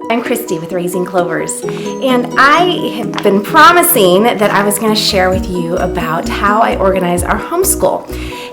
I'm Christy with Raising Clovers, and I have been promising that I was going to share with you about how I organize our homeschool.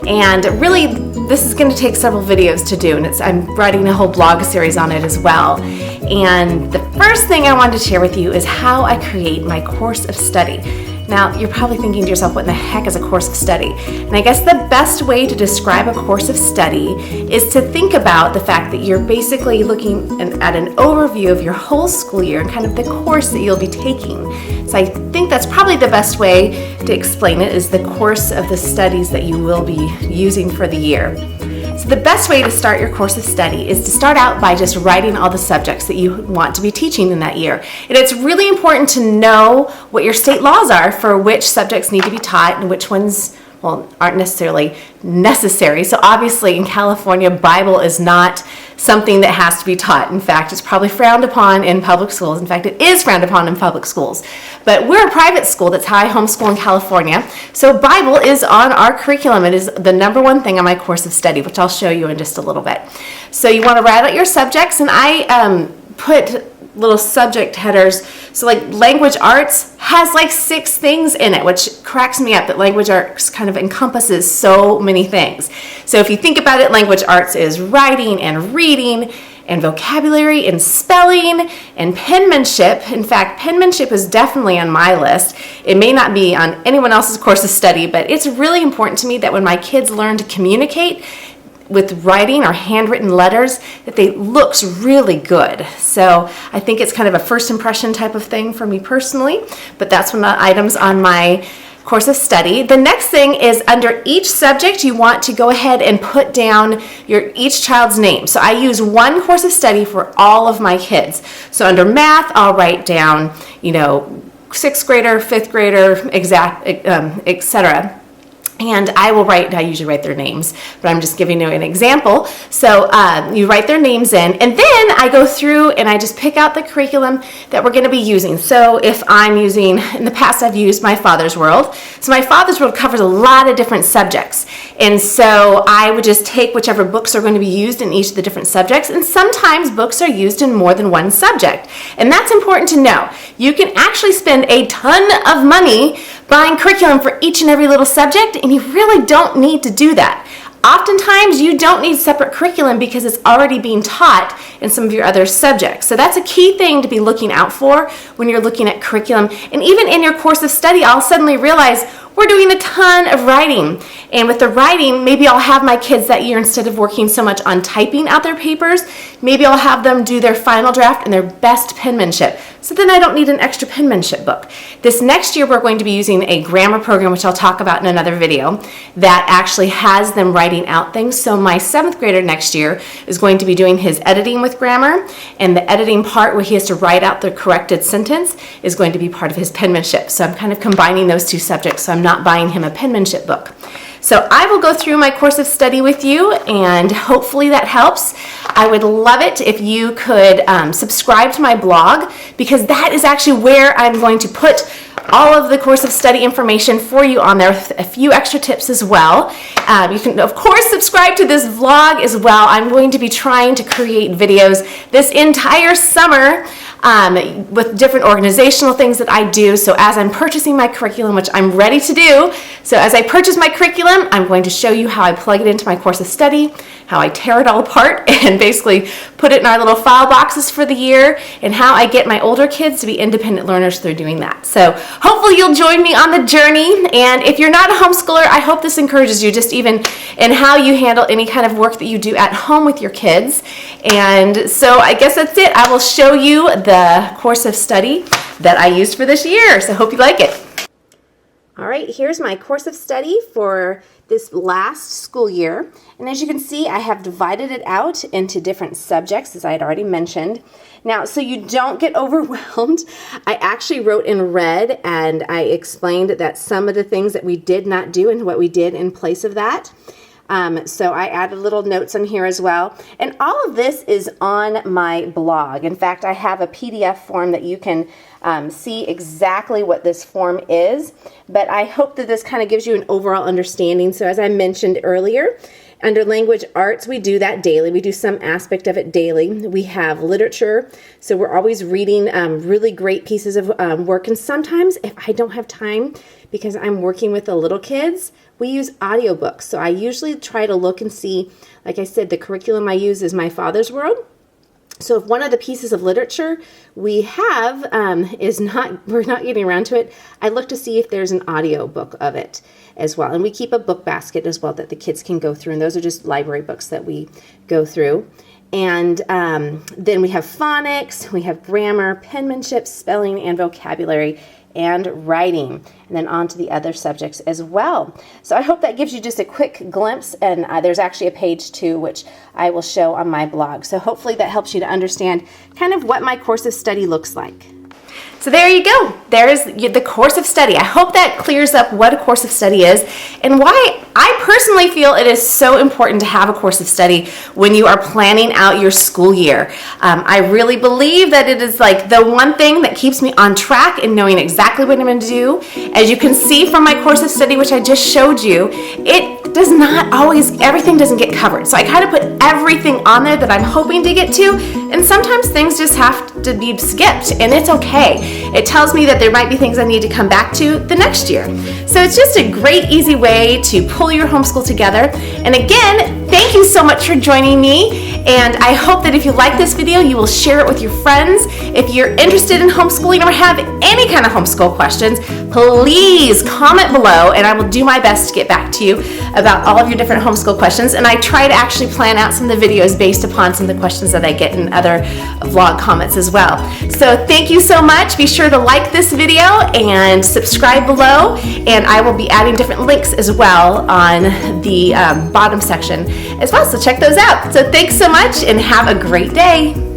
And really, this is going to take several videos to do, and I'm writing a whole blog series on it as well. And the first thing I wanted to share with you is how I create my course of study. Now, you're probably thinking to yourself, what in the heck is a course of study? And I guess the best way to describe a course of study is to think about the fact that you're basically looking at an overview of your whole school year and kind of the course that you'll be taking. So I think that's probably the best way to explain it, is the course of the studies that you will be using for the year. So the best way to start your course of study is to start out by just writing all the subjects that you want to be teaching in that year. And it's really important to know what your state laws are for which subjects need to be taught and which ones, well, aren't necessarily necessary. So obviously in California, Bible is not something that has to be taught. In fact, it's probably frowned upon in public schools. In fact, it is frowned upon in public schools. But we're a private school. That's how I homeschool in California. So Bible is on our curriculum. It is the number one thing on my course of study, which I'll show you in just a little bit. So you want to write out your subjects, and I put little subject headers. So like language arts has like 6 things in it, which cracks me up that language arts kind of encompasses so many things. So if you think about it, language arts is writing and reading and vocabulary and spelling and penmanship. In fact, penmanship is definitely on my list. It may not be on anyone else's course of study, but it's really important to me that when my kids learn to communicate with writing or handwritten letters, that they looks really good. So I think it's kind of a first impression type of thing for me personally, but that's one of the items on my course of study. The next thing is, under each subject, you want to go ahead and put down each child's name. So I use one course of study for all of my kids. So under math, I'll write down, 6th grader, 5th grader, etc. And I usually write their names, but I'm just giving you an example. So you write their names in, and then I go through and I just pick out the curriculum that we're going to be using. So if I'm using, in the past I've used My Father's World. So My Father's World covers a lot of different subjects. And so I would just take whichever books are going to be used in each of the different subjects. And sometimes books are used in more than one subject. And that's important to know. You can actually spend a ton of money buying curriculum for each and every little subject, and you really don't need to do that. Oftentimes, you don't need separate curriculum because it's already being taught in some of your other subjects. So that's a key thing to be looking out for when you're looking at curriculum. And even in your course of study, I'll suddenly realize we're doing a ton of writing. And with the writing, maybe I'll have my kids that year, instead of working so much on typing out their papers, maybe I'll have them do their final draft and their best penmanship. So then I don't need an extra penmanship book. This next year, we're going to be using a grammar program, which I'll talk about in another video, that actually has them writing out things. So my 7th grader next year is going to be doing his editing with grammar, and the editing part where he has to write out the corrected sentence is going to be part of his penmanship. So I'm kind of combining those two subjects, so I'm not buying him a penmanship book. So I will go through my course of study with you, and hopefully that helps. I would love it if you could subscribe to my blog, because that is actually where I'm going to put all of the course of study information for you on there, with a few extra tips as well. You can, of course, subscribe to this vlog as well. I'm going to be trying to create videos this entire summer with different organizational things that I do. So as I'm purchasing my curriculum, which I'm ready to do, so as I purchase my curriculum, I'm going to show you how I plug it into my course of study, how I tear it all apart and basically put it in our little file boxes for the year, and how I get my older kids to be independent learners through doing that. So hopefully you'll join me on the journey. And if you're not a homeschooler, I hope this encourages you, just even in how you handle any kind of work that you do at home with your kids. And so I guess that's it. I will show you the course of study that I used for this year. So hope you like it. All right, here's my course of study for this last school year. And as you can see, I have divided it out into different subjects, as I had already mentioned. Now, so you don't get overwhelmed, I actually wrote in red, and I explained that some of the things that we did not do and what we did in place of that. So I added little notes in here as well. And all of this is on my blog. In fact, I have a PDF form that you can see exactly what this form is. But I hope that this kind of gives you an overall understanding. So as I mentioned earlier, Under language arts, we do that daily. We do some aspect of it daily. We have literature, so we're always reading really great pieces of work. And sometimes if I don't have time, because I'm working with the little kids, we use audiobooks. So I usually try to look and see, like I said, the curriculum I use is My Father's World. So if one of the pieces of literature we have we're not getting around to it, I look to see if there's an audio book of it as well. And we keep a book basket as well that the kids can go through. And those are just library books that we go through. And then we have phonics, we have grammar, penmanship, spelling, and vocabulary, and writing, and then on to the other subjects as well. So I hope that gives you just a quick glimpse, and there's actually a page too, which I will show on my blog. So hopefully that helps you to understand kind of what my course of study looks like. So there you go. There's the course of study. I hope that clears up what a course of study is and why I personally feel it is so important to have a course of study when you are planning out your school year. I really believe that it is like the one thing that keeps me on track and knowing exactly what I'm going to do. As you can see from my course of study, which I just showed you, it does not always, everything doesn't get covered. So I kind of put everything on there that I'm hoping to get to, and sometimes things just have to be skipped, and it's okay. It tells me that there might be things I need to come back to the next year. So it's just a great, easy way to pull your homeschool together. And again, thank you so much for joining me. And I hope that if you like this video, you will share it with your friends. If you're interested in homeschooling or have any kind of homeschool questions, please comment below and I will do my best to get back to you about all of your different homeschool questions. And I try to actually plan out some of the videos based upon some of the questions that I get in other vlog comments as well. So thank you so much. Be sure to like this video and subscribe below. And I will be adding different links as well on the bottom section as well. So check those out. So thanks so much and have a great day.